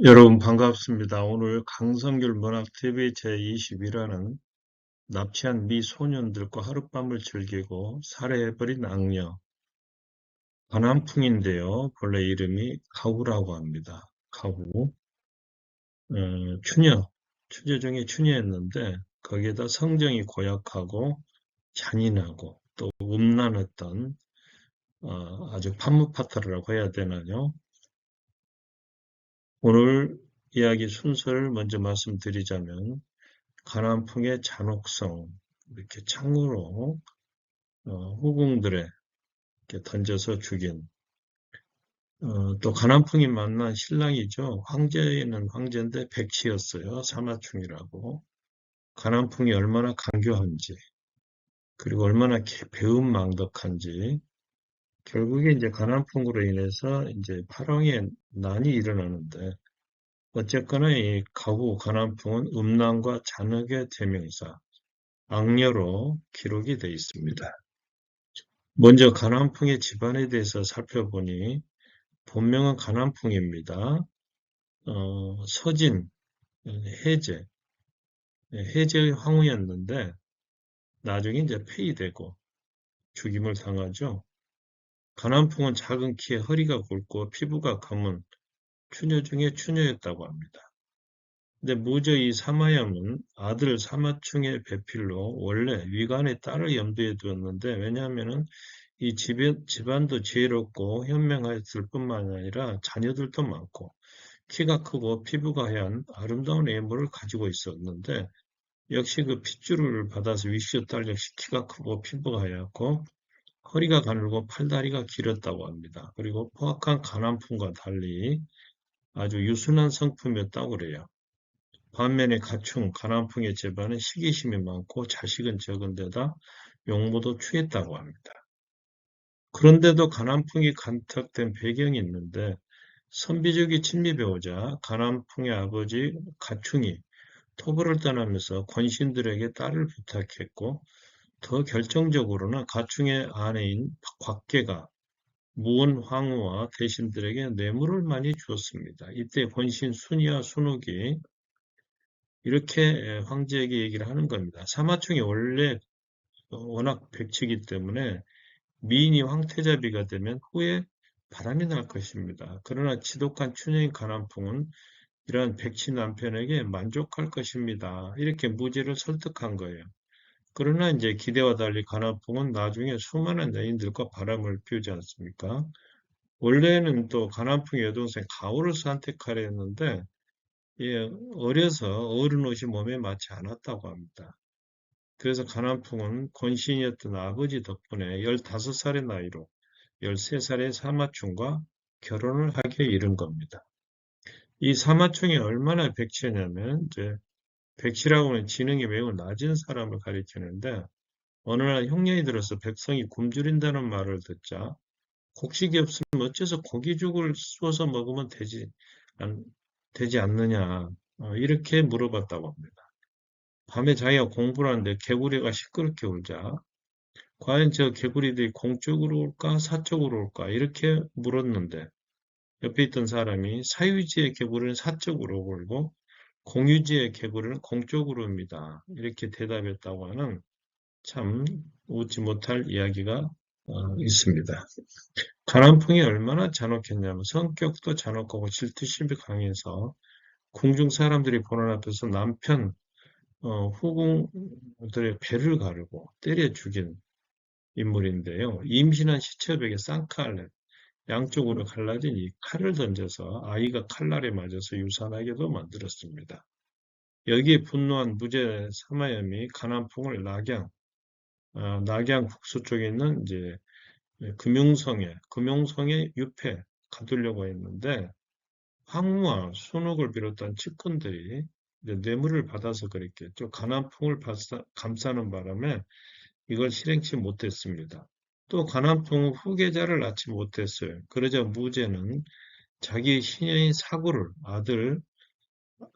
여러분 반갑습니다. 오늘 강성규 문학TV 제21화는 납치한 미소년들과 하룻밤을 즐기고 살해해버린 악녀, 관암풍인데요. 본래 이름이 가후라고 합니다. 가후. 추녀 중에 추녀였는데 거기에다 성정이 고약하고 잔인하고 또 음란했던 아주 판무파탈이라고 해야 되나요? 오늘 이야기 순서를 먼저 말씀드리자면 가난풍의 잔혹성, 이렇게 창으로 후궁들에 이렇게 던져서 죽인, 또 가난풍이 만난 신랑이죠. 황제는 황제인데 백치였어요. 사마충이라고. 가난풍이 얼마나 간교한지, 그리고 얼마나 배은망덕한지, 결국에 이제 가난풍으로 인해서 이제 파랑의 난이 일어나는데, 어쨌거나 이 가후 가난풍은 음란과 잔혹의 대명사, 악녀로 기록이 되어 있습니다. 먼저 가난풍의 집안에 대해서 살펴보니 본명은 가난풍입니다. 서진, 해제, 해제의 황후였는데 나중에 이제 폐위되고 죽임을 당하죠. 가난풍은 작은 키에 허리가 굵고 피부가 검은 추녀 중에 추녀였다고 합니다. 근데 무저 이 사마염은 아들 사마충의 배필로 원래 위간의 딸을 염두에 두었는데 왜냐하면은 이 집안도 지혜롭고 현명했을 뿐만 아니라 자녀들도 많고 키가 크고 피부가 하얀 아름다운 외모를 가지고 있었는데 역시 그 핏줄을 받아서 위시오 딸 역시 키가 크고 피부가 하얗고 허리가 가늘고 팔다리가 길었다고 합니다. 그리고 포악한 가난품과 달리 아주 유순한 성품이었다고 그래요. 반면에 가충, 가난풍의 집안은 시기심이 많고 자식은 적은 데다 용모도 추했다고 합니다. 그런데도 가난풍이 간탁된 배경이 있는데 선비족이 친미배우자 가난풍의 아버지 가충이 토벌을 떠나면서 권신들에게 딸을 부탁했고 더 결정적으로는 가충의 아내인 곽계가 무은 황후와 대신들에게 뇌물을 많이 주었습니다. 이때 권신 순이와 순옥이 이렇게 황제에게 얘기를 하는 겁니다. 사마충이 원래 워낙 백치기 때문에 미인이 황태자비가 되면 후에 바람이 날 것입니다. 그러나 지독한 추녀인 가난풍은 이러한 백치 남편에게 만족할 것입니다. 이렇게 무지를 설득한 거예요. 그러나 이제 기대와 달리 가난풍은 나중에 수많은 여인들과 바람을 피우지 않습니까? 원래는 또 가난풍의 여동생 가오를 선택하려 했는데 예, 어려서 어른 옷이 몸에 맞지 않았다고 합니다. 그래서 가난풍은 권신이었던 아버지 덕분에 15살의 나이로 13살의 사마충과 결혼을 하게 이른 겁니다. 이 사마충이 얼마나 백치냐면 이제 백치라고 하는 지능이 매우 낮은 사람을 가리키는데 어느 날 형년이 들어서 백성이 굶주린다는 말을 듣자 곡식이 없으면 어째서 고기죽을 쏘서 먹으면 되지 않느냐 이렇게 물어봤다고 합니다. 밤에 자기가 공부를 하는데 개구리가 시끄럽게 울자 과연 저 개구리들이 공쪽으로 올까 사쪽으로 올까 이렇게 물었는데 옆에 있던 사람이 사유지의 개구리는 사쪽으로 울고 공유지의 개구리는 공쪽으로 옵니다. 이렇게 대답했다고 하는 참 웃지 못할 이야기가 있습니다. 가난풍이 얼마나 잔혹했냐면 성격도 잔혹하고 질투심이 강해서 궁중 사람들이 보는 앞에서 남편 후궁들의 배를 가르고 때려 죽인 인물인데요. 임신한 시체벽에 쌍칼, 양쪽으로 갈라진 이 칼을 던져서 아이가 칼날에 맞아서 유산하게도 만들었습니다. 여기에 분노한 무제 사마염이 가난풍을 낙양 북서쪽에 있는 이제 금용성의 옆에 가두려고 했는데 황후와 순옥을 비롯한 측근들이 뇌물을 받아서 그랬겠죠. 가난풍을 감싸는 바람에 이걸 실행치 못했습니다. 또 가난풍 후계자를 낳지 못했어요. 그러자 무제는 자기 시녀인 사구를 아들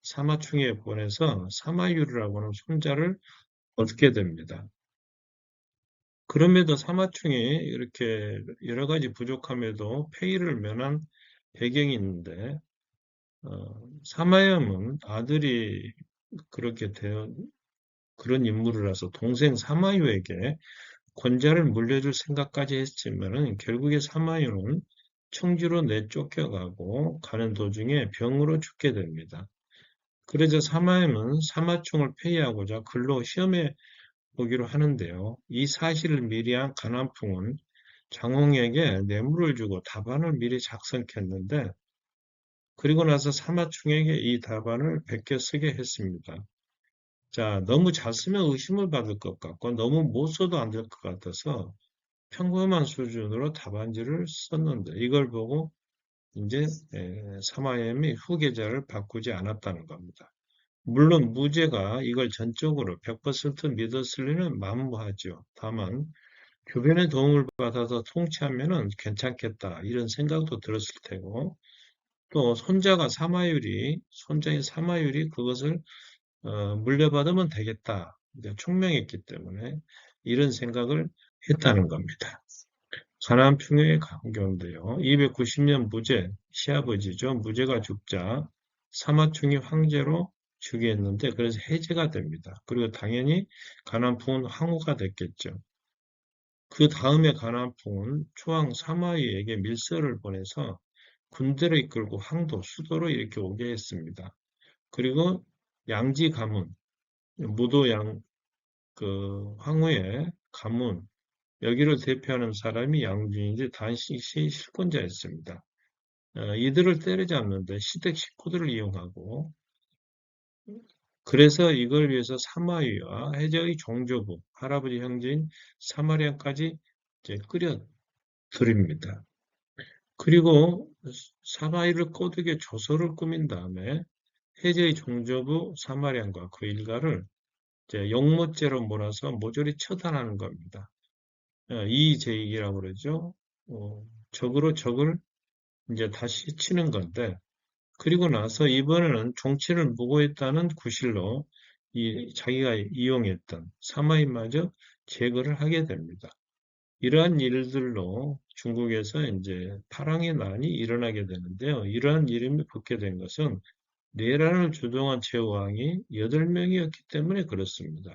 사마충에 보내서 사마유르라고 하는 손자를 얻게 됩니다. 그럼에도 사마충이 이렇게 여러 가지 부족함에도 폐위를 면한 배경이 있는데 사마염은 아들이 그렇게 그런 인물이라서 동생 사마유에게 권자를 물려줄 생각까지 했지만은 결국에 사마유는 청주로 내쫓겨가고 가는 도중에 병으로 죽게 됩니다. 그러자 사마유는 사마총을 폐위하고자 글로 시험해 보기로 하는데요. 이 사실을 미리 한 가난풍은 장홍에게 뇌물을 주고 답안을 미리 작성했는데 그리고 나서 사마총에게 이 답안을 베껴 쓰게 했습니다. 자, 너무 잘 쓰면 의심을 받을 것 같고 너무 못 써도 안 될 것 같아서 평범한 수준으로 답안지를 썼는데 이걸 보고 이제 사마엠이 후계자를 바꾸지 않았다는 겁니다. 물론 무죄가 이걸 전적으로 100% 믿었을 리는 만무하죠. 다만 주변의 도움을 받아서 통치하면은 괜찮겠다 이런 생각도 들었을 테고 또 손자인 사마율이 그것을 물려받으면 되겠다. 이제 총명했기 때문에 이런 생각을 했다는 겁니다. 가나안풍요의 강경인데요. 290년 무죄, 시아버지죠. 무죄가 죽자 사마충이 황제로 즉위했는데 그래서 해제가 됩니다. 그리고 당연히 가나안풍은 황후가 됐겠죠. 그 다음에 가나안풍은 초왕 사마위에게 밀서를 보내서 군대를 이끌고 황도, 수도로 이렇게 오게 했습니다. 그리고 양지 가문, 무도 그 황후의 가문, 여기를 대표하는 사람이 양준인데 당시 실권자였습니다. 이들을 때려잡는데 시댁 식구들을 이용하고 그래서 이걸 위해서 사마위와 해저의 종조부, 할아버지 형제인 사마리안까지 이제 끌어 들입니다. 그리고 사마위를 꼬드게 조서를 꾸민 다음에 해저의 종조부 사마리안과 그 일가를 이제 용모죄로 몰아서 모조리 처단하는 겁니다. 이재익이라고 그러죠. 적으로 적을 이제 다시 치는 건데, 그리고 나서 이번에는 정치를 무고했다는 구실로 자기가 이용했던 사마이마저 제거를 하게 됩니다. 이러한 일들로 중국에서 이제 파랑의 난이 일어나게 되는데요. 이러한 이름이 붙게 된 것은 내란을 주동한 제왕이 8명이었기 때문에 그렇습니다.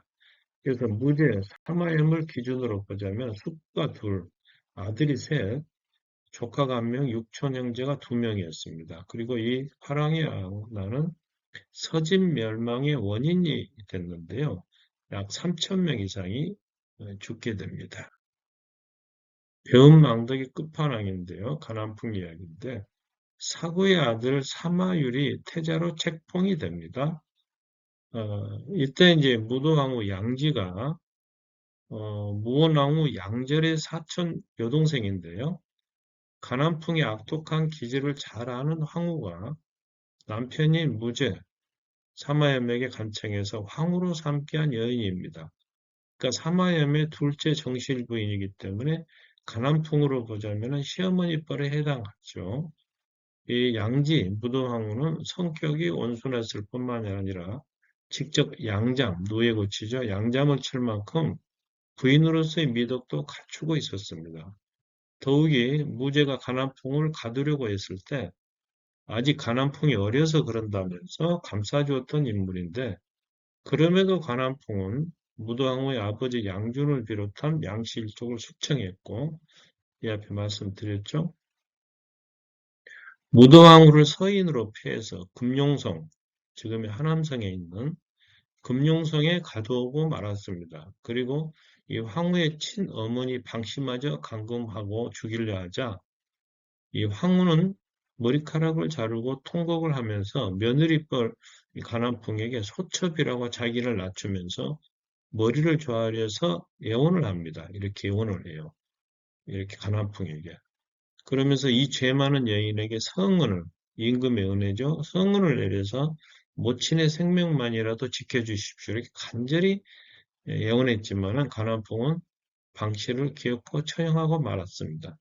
그래서 무죄, 사마임을 기준으로 보자면 숙과 둘, 아들이 셋, 조카가 1명, 육촌 형제가 2명이었습니다. 그리고 이 화랑의 나는 서진 멸망의 원인이 됐는데요. 약 3,000명 이상이 죽게 됩니다. 배은망덕의 끝판왕인데요. 가난풍 이야기인데 사구의 아들 사마율이 태자로 책봉이 됩니다. 이때 이제 무도왕후 양지가 무원왕후 양절의 사촌 여동생인데요. 가난풍의 악독한 기질을 잘 아는 황후가 남편인 무죄, 사마염에게 간청해서 황후로 삼게 한 여인입니다. 그러니까 사마염의 둘째 정실 부인이기 때문에 가난풍으로 보자면 시어머니 뻘에 해당하죠. 이 양지 무도황후는 성격이 온순했을 뿐만이 아니라 직접 양잠, 노예고치죠. 양잠을 칠 만큼 부인으로서의 미덕도 갖추고 있었습니다. 더욱이 무죄가 가난풍을 가두려고 했을 때 아직 가난풍이 어려서 그런다면서 감싸주었던 인물인데 그럼에도 가난풍은 무도왕후의 아버지 양준을 비롯한 양씨 일족을 숙청했고 이 앞에 말씀드렸죠. 무도왕후를 서인으로 폐해서 금용성, 지금의 하남성에 있는 금용성에 가두고 말았습니다. 그리고 이 황후의 친어머니 방씨마저 감금하고 죽이려 하자 이 황후는 머리카락을 자르고 통곡을 하면서 며느리뻘 가난풍에게 소첩이라고 자기를 낮추면서 머리를 조아려서 애원을 합니다. 이렇게 애원을 해요. 이렇게 가난풍에게. 그러면서 이 죄 많은 여인에게 성은을, 임금의 은혜죠. 성은을 내려서 모친의 생명만이라도 지켜주십시오. 이렇게 간절히 애원했지만은 가난풍은 방치를 기어코 처형하고 말았습니다.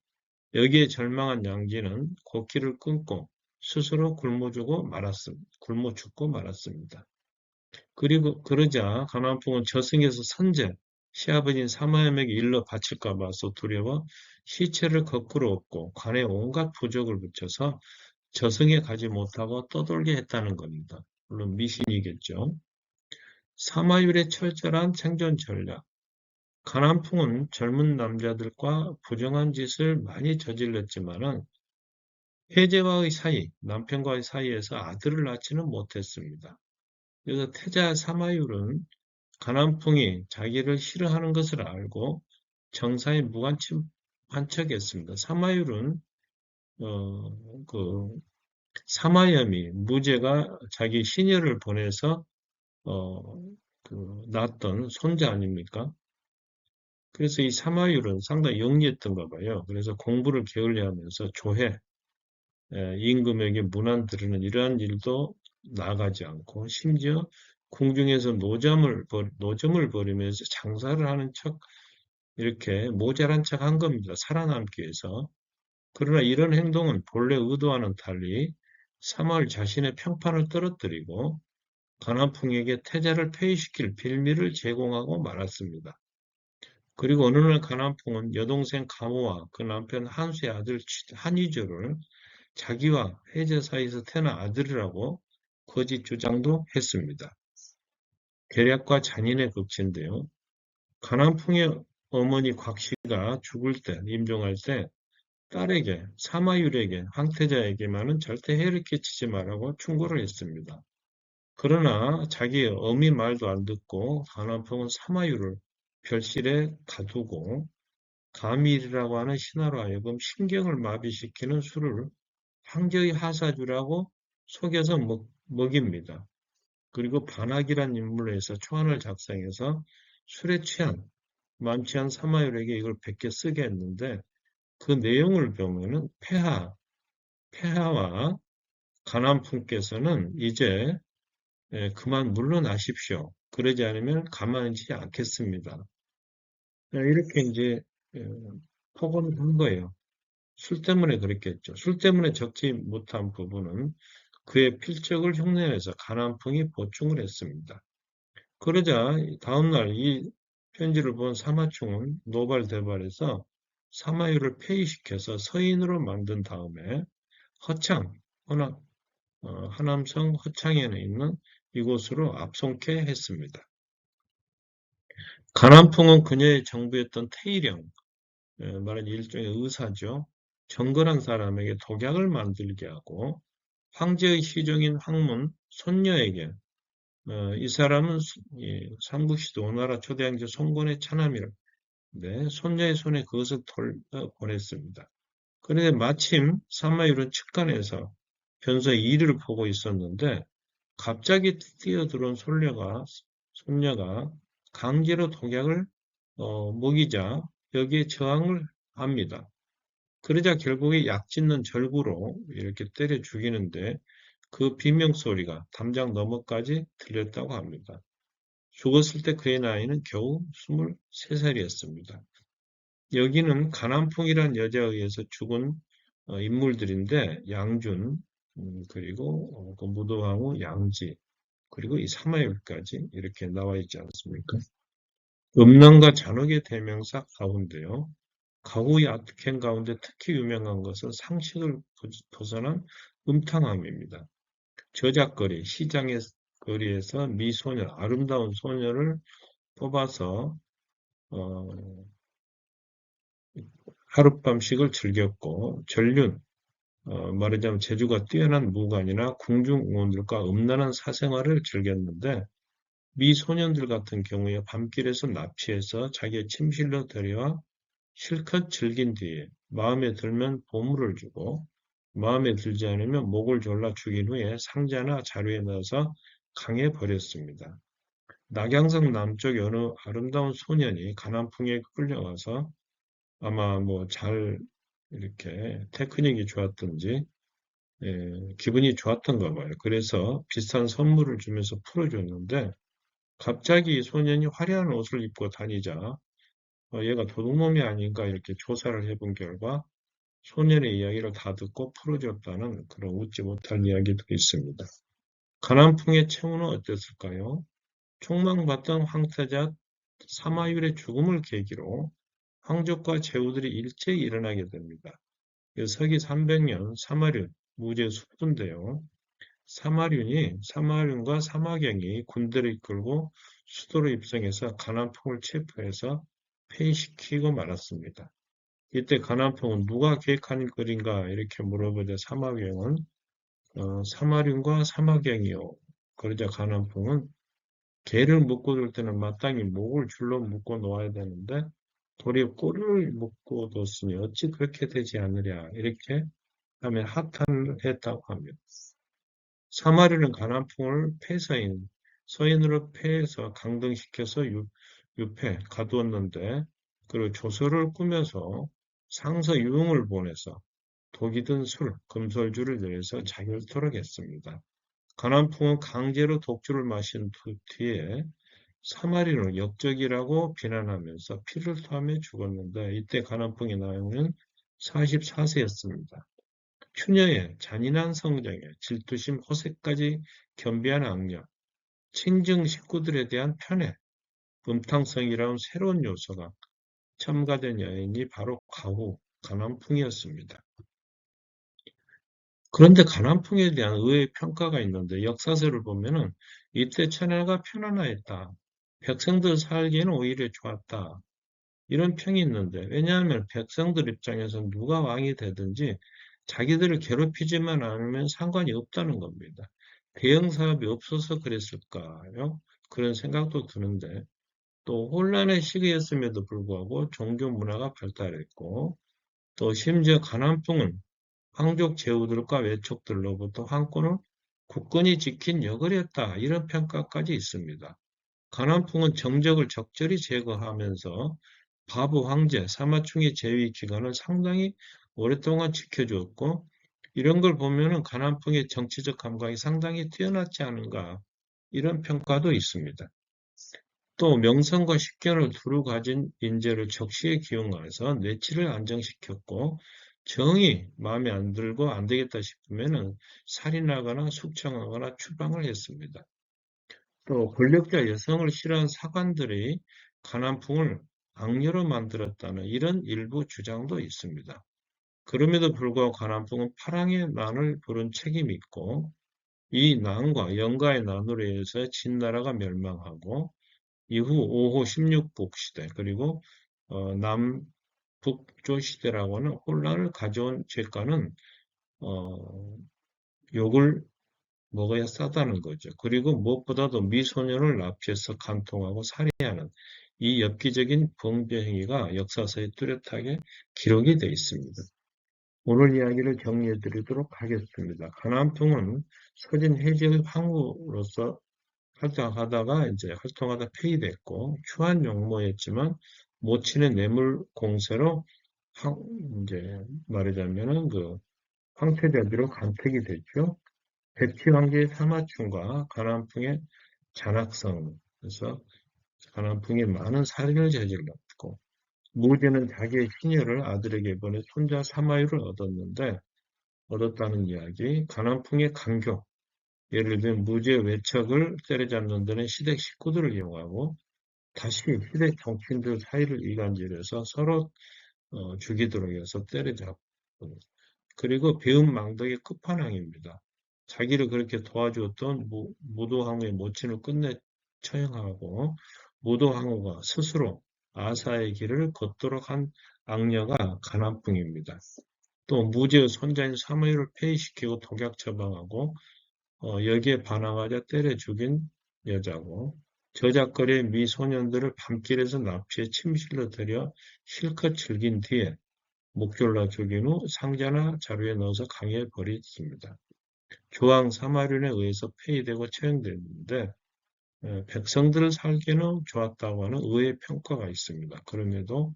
여기에 절망한 양지는 곡기를 끊고 스스로 굶어 죽고 말았습니다. 그리고 그러자 가난풍은 저승에서 선제, 시아버진 사마염에게 일러 바칠까 봐서 두려워 시체를 거꾸로 엎고 관에 온갖 부적을 붙여서 저승에 가지 못하고 떠돌게 했다는 겁니다. 물론 미신이겠죠. 사마율의 철저한 생존 전략. 가난풍은 젊은 남자들과 부정한 짓을 많이 저질렀지만은 해제와의 사이, 남편과의 사이에서 아들을 낳지는 못했습니다. 그래서 태자 사마율은 가난풍이 자기를 싫어하는 것을 알고 정사에 무관심한 척했습니다. 사마율은 그 사마염이 무제가 자기 시녀를 보내서 어, 낳았던 손자 아닙니까? 그래서 이 사마율은 상당히 영리했던가 봐요. 그래서 공부를 게을리하면서 조회, 임금에게 문안 들으는 이러한 일도 나가지 않고 심지어 궁중에서 노점을 벌이면서 장사를 하는 척 이렇게 모자란 척 한 겁니다. 살아남기 위해서. 그러나 이런 행동은 본래 의도와는 달리 사마울 자신의 평판을 떨어뜨리고 가난풍에게 태자를 폐위시킬 빌미를 제공하고 말았습니다. 그리고 어느 날 가난풍은 여동생 가모와 그 남편 한수의 아들 한위조를 자기와 해제 사이에서 태어난 아들이라고 거짓 주장도 했습니다. 계략과 잔인의 극치인데요. 가난풍의 어머니 곽씨가 죽을 때, 임종할 때 딸에게, 사마율에게, 황태자에게만은 절대 해를 끼치지 말라고 충고를 했습니다. 그러나 자기 어미 말도 안 듣고 가난풍은 사마율을 별실에 가두고 가밀이라고 하는 신하로 하여금 신경을 마비시키는 술을 황제의 하사주라고 속여서 먹입니다. 그리고 반학이란 인물로 해서 초안을 작성해서 술에 취한 만취한 사마율에게 이걸 베껴 쓰게 했는데 그 내용을 보면은 폐하와 가난풍께서는 이제 그만 물러나십시오. 그러지 않으면 가만히지 않겠습니다. 이렇게 이제 폭언을 한 거예요. 술 때문에 그랬겠죠. 술 때문에 적지 못한 부분은 그의 필적을 흉내내서 가난풍이 보충을 했습니다. 그러자 다음날 이 편지를 본 사마충은 노발대발해서 사마유를 폐위시켜서 서인으로 만든 다음에 허창, 하남성 허창에 있는 이곳으로 압송케 했습니다. 가난풍은 그녀의 정부였던 태일령, 말하는 일종의 의사죠. 정건한 사람에게 독약을 만들게 하고 황제의 시종인 황문 손녀에게 이 사람은 삼국시대 오나라 초대왕제 송건의 차남이라 손녀의 손에 그것을 보냈습니다. 그런데 마침 사마율은 측간에서 변소의 일을 보고 있었는데 갑자기 뛰어들어온 손녀가 강제로 독약을 먹이자 여기에 저항을 합니다. 그러자 결국에 약짓는 절구로 이렇게 때려 죽이는데 그 비명소리가 담장 너머까지 들렸다고 합니다. 죽었을 때 그의 나이는 겨우 23살이었습니다. 여기는 가난풍이란 여자에 의해서 죽은 인물들인데 양준, 그리고 그 무도왕후 양지, 그리고 이 사마율까지 이렇게 나와 있지 않습니까? 음란과 잔혹의 대명사 가운데요. 가후의 악행 가운데 특히 유명한 것은 상식을 벗어난 음탕함입니다. 저작거리, 시장의 거리에서 미소년, 아름다운 소녀를 뽑아서 하룻밤씩을 즐겼고 전륜, 말하자면 재주가 뛰어난 무관이나 궁중의원들과 음란한 사생활을 즐겼는데 미소년들 같은 경우에 밤길에서 납치해서 자기의 침실로 데려와 실컷 즐긴 뒤에 마음에 들면 보물을 주고 마음에 들지 않으면 목을 졸라 죽인 후에 상자나 자루에 넣어서 강에 버렸습니다. 낙양성 남쪽의 어느 아름다운 소년이 가난풍에 끌려와서 아마 뭐 잘 이렇게 테크닉이 좋았던지 기분이 좋았던가 봐요. 그래서 비싼 선물을 주면서 풀어줬는데 갑자기 소년이 화려한 옷을 입고 다니자 얘가 도둑놈이 아닌가 이렇게 조사를 해본 결과 소년의 이야기를 다 듣고 풀어줬다는 그런 웃지 못할 이야기도 있습니다. 가난풍의 최후는 어땠을까요? 총망받던 황태자 사마율의 죽음을 계기로 황족과 제후들이 일제히 일어나게 됩니다. 서기 300년 사마륜 무죄 수도인데요. 사마륜과 사마경이 군대를 이끌고 수도로 입성해서 가난풍을 체포해서 폐위시키고 말았습니다. 이때 가난풍은 누가 계획한 글인가 이렇게 물어보자 사마경은 사마륜과 사마경이요. 그러자 가난풍은 개를 묶어둘 때는 마땅히 목을 줄로 묶어 놓아야 되는데 도리어 꼬리를 묶어 뒀으니 어찌 그렇게 되지 않으랴 이렇게 하며 하탄했다고 합니다. 사마리는 가난풍을 서인으로 폐해서 강등시켜서 유폐 가두었는데 그리고 조서를 꾸며서 상서 유흥을 보내서 독이 든 술, 금솔주를 내려서 자결토록 했습니다. 가난풍은 강제로 독주를 마신 뒤에 사마리는 역적이라고 비난하면서 피를 토하며 죽었는데 이때 가난풍이 나이는 44세였습니다. 추녀의 잔인한 성정에 질투심 호색까지 겸비한 악력, 친정 식구들에 대한 편애, 음탕성이라는 새로운 요소가 첨가된 여인이 바로 가난풍이었습니다. 그런데 가난풍에 대한 의외의 평가가 있는데 역사서를 보면은 이때 천하가 편안하였다. 백성들 살기에는 오히려 좋았다. 이런 평이 있는데 왜냐하면 백성들 입장에서 누가 왕이 되든지 자기들을 괴롭히지만 않으면 상관이 없다는 겁니다. 대형 사업이 없어서 그랬을까요? 그런 생각도 드는데 또 혼란의 시기였음에도 불구하고 종교 문화가 발달했고 또 심지어 가난풍은 황족 제후들과 외척들로부터 황권을 굳건히 지킨 역을했다. 이런 평가까지 있습니다. 가난풍은 정적을 적절히 제거하면서 바보 황제, 사마충의 재위 기간을 상당히 오랫동안 지켜주었고 이런 걸 보면은 가난풍의 정치적 감각이 상당히 뛰어났지 않은가 이런 평가도 있습니다. 또 명성과 식견을 두루 가진 인재를 적시에 기용해서 내치를 안정시켰고 정이 마음에 안 들고 안 되겠다 싶으면은 살인하거나 숙청하거나 추방을 했습니다. 또 권력자 여성을 싫어한 사관들이 가난풍을 악녀로 만들었다는 이런 일부 주장도 있습니다. 그럼에도 불구하고 가난풍은 파랑의 난을 부른 책임이 있고 이 난과 영가의 난으로 인해서 진나라가 멸망하고 이후 5호 16국 시대 그리고 남북조 시대라고 하는 혼란을 가져온 죄가는 욕을 먹어야 싸다는 거죠. 그리고 무엇보다도 미소년을 납치해서 간통하고 살해하는 이 엽기적인 범죄 행위가 역사서에 뚜렷하게 기록이 되어 있습니다. 오늘 이야기를 정리해 드리도록 하겠습니다. 가난풍은 서진 해적 황후로서 활동하다 폐위됐고 추한 용모였지만 모친의 뇌물 공세로 이제 말하자면은 그 황태자비로 간택이 됐죠. 백치 황제의 사마충과 가난풍의 잔악성, 그래서 가난풍이 많은 살인을 저질렀고 무제는 자기의 시녀를 아들에게 보내 손자 사마유를 얻었다는 이야기, 가난풍의 강교, 예를 들면 무죄 외척을 때려잡는 데는 시댁 식구들을 이용하고 다시 시댁 정치인들 사이를 이간질해서 서로 죽이도록 해서 때려잡고 그리고 배은망덕의 끝판왕입니다. 자기를 그렇게 도와주었던 무도항우의 모친을 끝내 처형하고 무도항우가 스스로 아사의 길을 걷도록 한 악녀가 가난풍입니다. 또 무죄의 손자인 사무엘을 폐위시키고 독약 처방하고 여기에 반항하자 때려 죽인 여자고 저작거리의 미소년들을 밤길에서 납치해 침실로 들여 실컷 즐긴 뒤에 목졸라 죽인 후 상자나 자루에 넣어서 강에 버렸습니다. 조항 사마륜에 의해서 폐위되고 처형됐는데 백성들을 살기는 좋았다고 하는 의외의 평가가 있습니다. 그럼에도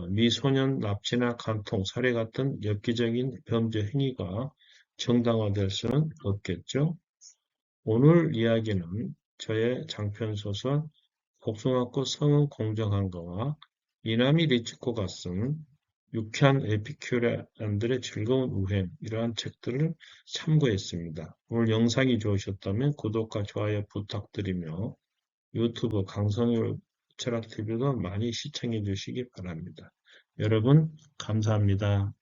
미소년 납치나 간통, 살해 같은 엽기적인 범죄 행위가 정당화될 수는 없겠죠. 오늘 이야기는 저의 장편소설 복숭아꽃 성은 공정한 거와 이나미 리츠코가 쓴 유쾌한 에피큐리안들의 즐거운 우행 이러한 책들을 참고했습니다. 오늘 영상이 좋으셨다면 구독과 좋아요 부탁드리며 유튜브 강성유 철학TV도 많이 시청해 주시기 바랍니다. 여러분 감사합니다.